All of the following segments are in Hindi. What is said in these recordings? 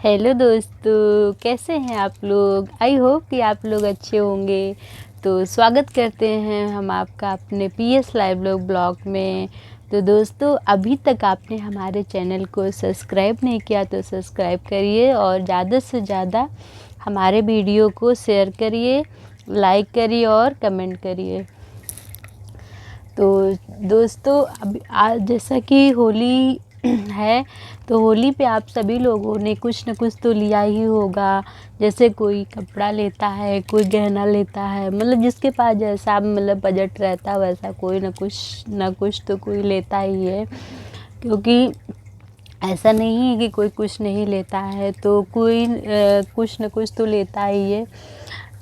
हेलो दोस्तों, कैसे हैं आप लोग। आई होप कि आप लोग अच्छे होंगे। तो स्वागत करते हैं हम आपका अपने PS लाइव ब्लॉग में। तो दोस्तों, अभी तक आपने हमारे चैनल को सब्सक्राइब नहीं किया तो सब्सक्राइब करिए और ज़्यादा से ज़्यादा हमारे वीडियो को शेयर करिए, लाइक करिए और कमेंट करिए। तो दोस्तों, अब आज जैसा कि होली है, तो होली पे आप सभी लोगों ने कुछ न कुछ तो लिया ही होगा। जैसे कोई कपड़ा लेता है, कोई गहना लेता है, मतलब जिसके पास जैसा बजट रहता है वैसा कोई न कुछ तो कोई लेता ही है। क्योंकि ऐसा नहीं है कि कोई कुछ नहीं लेता है, तो कोई कुछ न कुछ तो लेता ही है।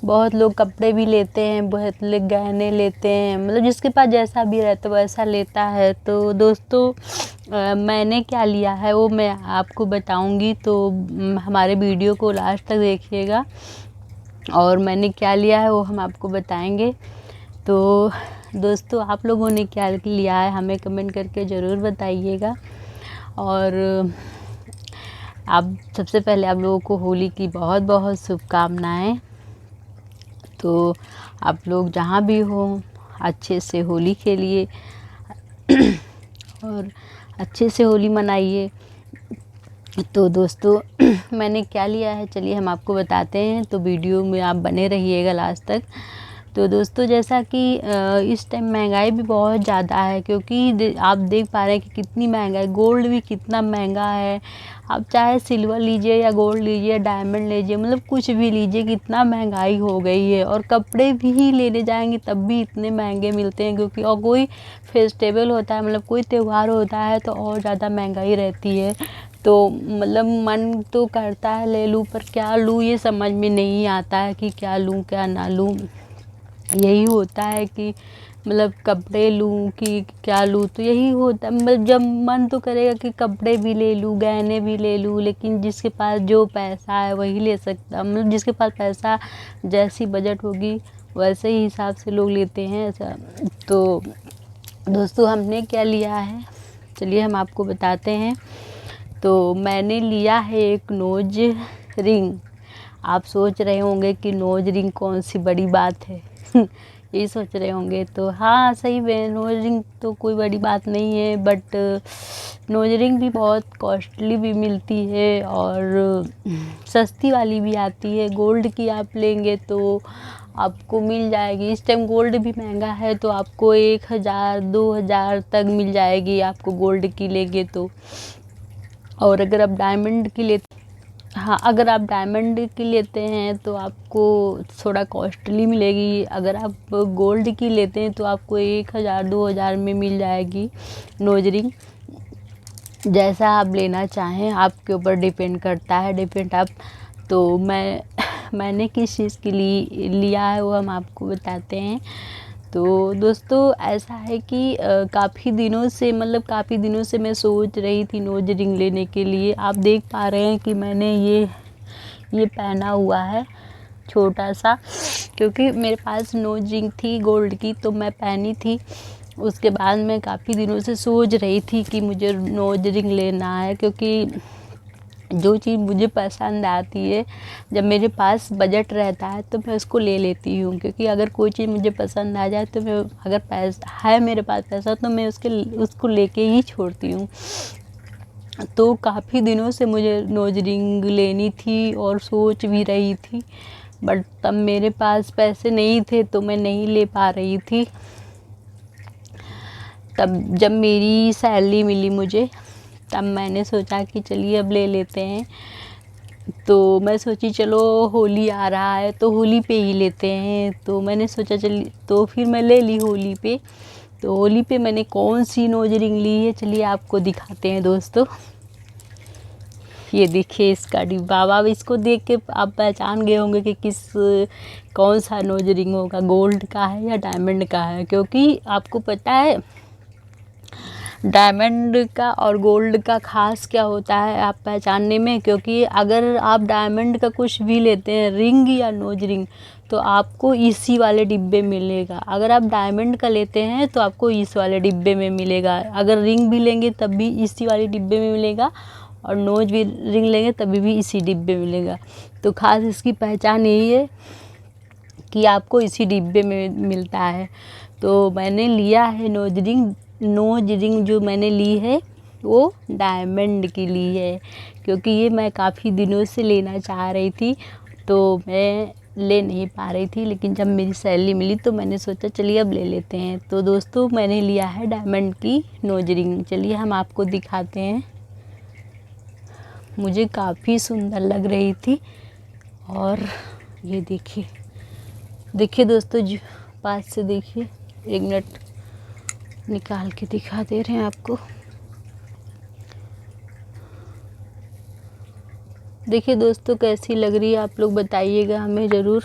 बहुत लोग कपड़े भी लेते हैं, बहुत लोग गहने लेते हैं, मतलब जिसके पास जैसा भी रहता है वैसा लेता है। तो दोस्तों, मैंने क्या लिया है वो मैं आपको बताऊंगी, तो हमारे वीडियो को लास्ट तक देखिएगा और मैंने क्या लिया है वो हम आपको बताएंगे। तो दोस्तों, आप लोगों ने क्या लिया है हमें कमेंट करके ज़रूर बताइएगा। और अब सबसे पहले आप लोगों को होली की बहुत बहुत शुभकामनाएं। तो आप लोग जहाँ भी हो अच्छे से होली खेलिए और अच्छे से होली मनाइए। तो दोस्तों, मैंने क्या लिया है चलिए हम आपको बताते हैं, तो वीडियो में आप बने रहिएगा लास्ट तक। तो दोस्तों, जैसा कि इस टाइम महंगाई भी बहुत ज़्यादा है, क्योंकि आप देख पा रहे हैं कि कितनी महंगाई, गोल्ड भी कितना महंगा है। आप चाहे सिल्वर लीजिए या गोल्ड लीजिए, डायमंड लीजिए, मतलब कुछ भी लीजिए, कितना महंगाई हो गई है। और कपड़े भी लेने जाएंगे तब भी इतने महंगे मिलते हैं, क्योंकि और कोई फेस्टिवल होता है, मतलब कोई त्यौहार होता है तो और ज़्यादा महंगाई रहती है। तो मतलब मन तो करता है ले लूँ, पर क्या लूँ ये समझ में नहीं आता है कि क्या लूँ क्या ना लूँ। यही होता है कि मतलब कपड़े लूँ कि क्या लूँ, तो यही होता है। मतलब जब मन तो करेगा कि कपड़े भी ले लूँ, गहने भी ले लूँ, लेकिन जिसके पास जो पैसा है वही ले सकता, मतलब जिसके पास पैसा जैसी बजट होगी वैसे ही हिसाब से लोग लेते हैं ऐसा। तो दोस्तों, हमने क्या लिया है चलिए हम आपको बताते हैं। तो मैंने लिया है एक नोज रिंग। आप सोच रहे होंगे कि नोज रिंग कौन सी बड़ी बात है यही सोच रहे होंगे। तो हाँ, सही में नोज रिंग तो कोई बड़ी बात नहीं है, बट नोज रिंग भी बहुत कॉस्टली भी मिलती है और सस्ती वाली भी आती है। गोल्ड की आप लेंगे तो आपको मिल जाएगी, इस टाइम गोल्ड भी महंगा है, तो आपको 1000 2000 तक मिल जाएगी आपको गोल्ड की लेंगे तो। और अगर आप डायमंड की लेते अगर आप डायमंड की लेते हैं तो आपको थोड़ा कॉस्टली मिलेगी। अगर आप गोल्ड की लेते हैं तो आपको 1000 2000 में मिल जाएगी नोज रिंग। जैसा आप लेना चाहें आपके ऊपर डिपेंड करता है, आप। तो मैंने किस चीज़ के लिए लिया है वो हम आपको बताते हैं। तो दोस्तों, ऐसा है कि काफ़ी दिनों से मैं सोच रही थी नोज रिंग लेने के लिए। आप देख पा रहे हैं कि मैंने ये पहना हुआ है छोटा सा, क्योंकि मेरे पास नोज रिंग थी गोल्ड की तो मैं पहनी थी। उसके बाद मैं काफ़ी दिनों से सोच रही थी कि मुझे नोज रिंग लेना है, क्योंकि जो चीज़ मुझे पसंद आती है जब मेरे पास बजट रहता है तो मैं उसको ले लेती हूँ। क्योंकि अगर कोई चीज़ मुझे पसंद आ जाए तो मैं, अगर पैसा है मेरे पास पैसा, तो मैं उसको लेके ही छोड़ती हूँ। तो काफ़ी दिनों से मुझे नोज रिंग लेनी थी और सोच भी रही थी, बट तब मेरे पास पैसे नहीं थे तो मैं नहीं ले पा रही थी। तब जब मेरी सैलरी मिली मुझे, तब मैंने सोचा कि चलिए अब ले लेते हैं। तो मैं सोची चलो होली आ रहा है तो होली पे ही लेते हैं, तो मैंने सोचा चलिए, तो फिर मैं ले ली होली पे। तो होली पे मैंने कौन सी नोज रिंग ली है चलिए आपको दिखाते हैं दोस्तों। ये देखिए इसका डिब्बा, अब इसको देख के आप पहचान गए होंगे कि कौन सा नोज रिंग होगा, गोल्ड का है या डायमंड का है। क्योंकि आपको पता है डायमंड का और गोल्ड का खास क्या होता है आप पहचानने में। क्योंकि अगर आप डायमंड का कुछ भी लेते हैं, रिंग या नोज रिंग, तो आपको इसी वाले डिब्बे में मिलेगा। अगर आप डायमंड का लेते हैं तो आपको इस वाले डिब्बे में मिलेगा। अगर रिंग भी लेंगे तब भी इसी वाले डिब्बे में मिलेगा। और नोज भी रिंग लेंगे तभी भी इसी डिब्बे में मिलेगा। तो ख़ास इसकी पहचान यही है कि आपको इसी डिब्बे में मिलता है। तो मैंने लिया है नोज रिंग जो मैंने ली है वो डायमंड की ली है, क्योंकि ये मैं काफ़ी दिनों से लेना चाह रही थी, तो मैं ले नहीं पा रही थी। लेकिन जब मेरी सैलरी मिली तो मैंने सोचा चलिए अब ले लेते हैं। तो दोस्तों मैंने लिया है डायमंड की नोज रिंग। चलिए हम आपको दिखाते हैं। मुझे काफ़ी सुंदर लग रही थी। और ये देखिए दोस्तों, जो पास से देखिए, 1 मिनट निकाल के दिखा दे रहे हैं आपको। देखिए दोस्तों कैसी लग रही है, आप लोग बताइएगा हमें ज़रूर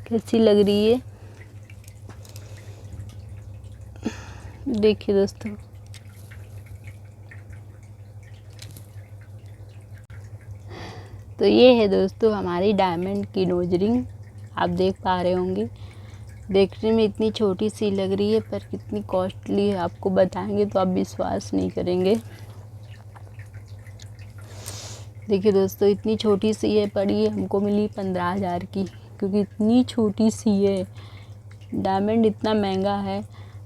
कैसी लग रही है। देखिए दोस्तों, तो ये है दोस्तों हमारी डायमंड की नोज रिंग। आप देख पा रहे होंगे, देखने में इतनी छोटी सी लग रही है पर कितनी कॉस्टली है, आपको बताएंगे तो आप विश्वास नहीं करेंगे। देखिए दोस्तों इतनी छोटी सी है, पर ये हमको मिली 15,000 की, क्योंकि इतनी छोटी सी है। डायमंड इतना महंगा है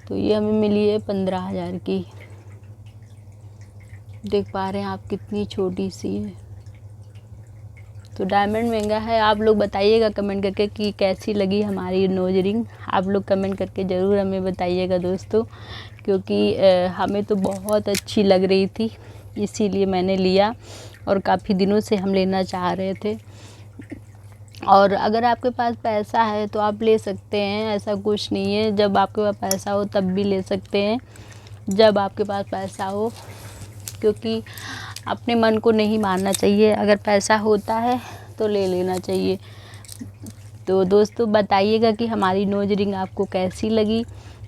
तो ये हमें मिली है 15,000 की। देख पा रहे हैं आप कितनी छोटी सी है। तो डायमंड महंगा है। आप लोग बताइएगा कमेंट करके कि कैसी लगी हमारी नोज रिंग। आप लोग कमेंट करके ज़रूर हमें बताइएगा दोस्तों, क्योंकि हमें तो बहुत अच्छी लग रही थी, इसीलिए मैंने लिया और काफ़ी दिनों से हम लेना चाह रहे थे। और अगर आपके पास पैसा है तो आप ले सकते हैं, ऐसा कुछ नहीं है। जब आपके पास पैसा हो तब भी ले सकते हैं, जब आपके पास पैसा हो, क्योंकि अपने मन को नहीं मारना चाहिए। अगर पैसा होता है तो ले लेना चाहिए। तो दोस्तों बताइएगा कि हमारी नोज रिंग आपको कैसी लगी,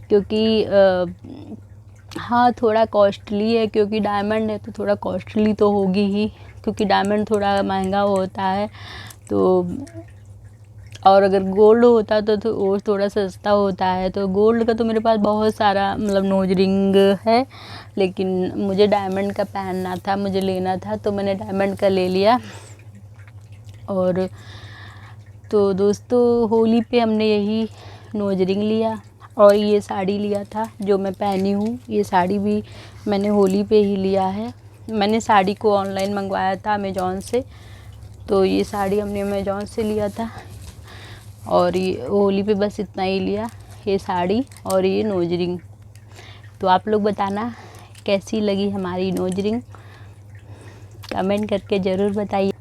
क्योंकि हाँ थोड़ा कॉस्टली है, क्योंकि डायमंड है तो थोड़ा कॉस्टली तो होगी ही, क्योंकि डायमंड थोड़ा महंगा होता है। तो और अगर गोल्ड होता तो वो थोड़ा सस्ता होता है। तो गोल्ड का तो मेरे पास बहुत सारा मतलब नोज रिंग है, लेकिन मुझे डायमंड का पहनना था, मुझे लेना था, तो मैंने डायमंड का ले लिया। और तो दोस्तों होली पे हमने यही नोज रिंग लिया और ये साड़ी लिया था जो मैं पहनी हूँ। ये साड़ी भी मैंने होली पे ही लिया है। मैंने साड़ी को ऑनलाइन मंगवाया था अमेज़ॉन से, तो ये साड़ी हमने अमेज़ॉन से लिया था। और ये होली पे बस इतना ही लिया, ये साड़ी और ये नोज रिंग। तो आप लोग बताना कैसी लगी हमारी नोज रिंग, कमेंट करके ज़रूर बताइए।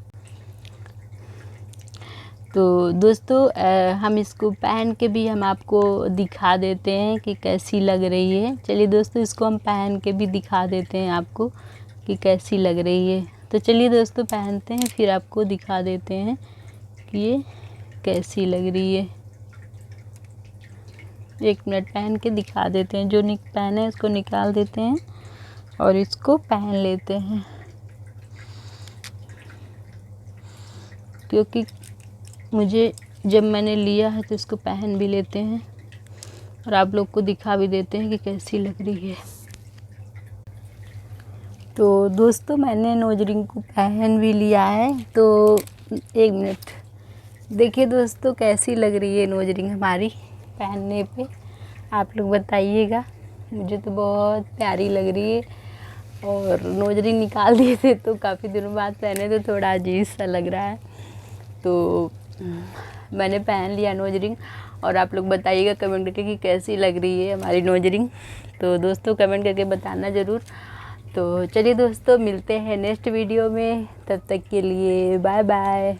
तो दोस्तों हम इसको पहन के भी हम आपको दिखा देते हैं कि कैसी लग रही है। चलिए दोस्तों इसको हम पहन के भी दिखा देते हैं आपको कि कैसी लग रही है। तो चलिए दोस्तों पहनते हैं, फिर आपको दिखा देते हैं कि ये कैसी लग रही है। 1 मिनट पहन के दिखा देते हैं। जो पहने है उसको निकाल देते हैं और इसको पहन लेते हैं, क्योंकि मुझे जब मैंने लिया है तो इसको पहन भी लेते हैं और आप लोग को दिखा भी देते हैं कि कैसी लग रही है। तो दोस्तों मैंने नोज रिंग को पहन भी लिया है। तो 1 मिनट देखिए दोस्तों कैसी लग रही है नोज रिंग हमारी पहनने पे, आप लोग बताइएगा। मुझे तो बहुत प्यारी लग रही है। और नोज रिंग निकाल दिए थे तो काफ़ी दिनों बाद पहने तो थोड़ा अजीब सा लग रहा है। तो मैंने पहन लिया नोज रिंग और आप लोग बताइएगा कमेंट करके कि कैसी लग रही है हमारी नोज रिंग। तो दोस्तों कमेंट करके बताना ज़रूर। तो चलिए दोस्तों मिलते हैं नेक्स्ट वीडियो में, तब तक के लिए बाय बाय।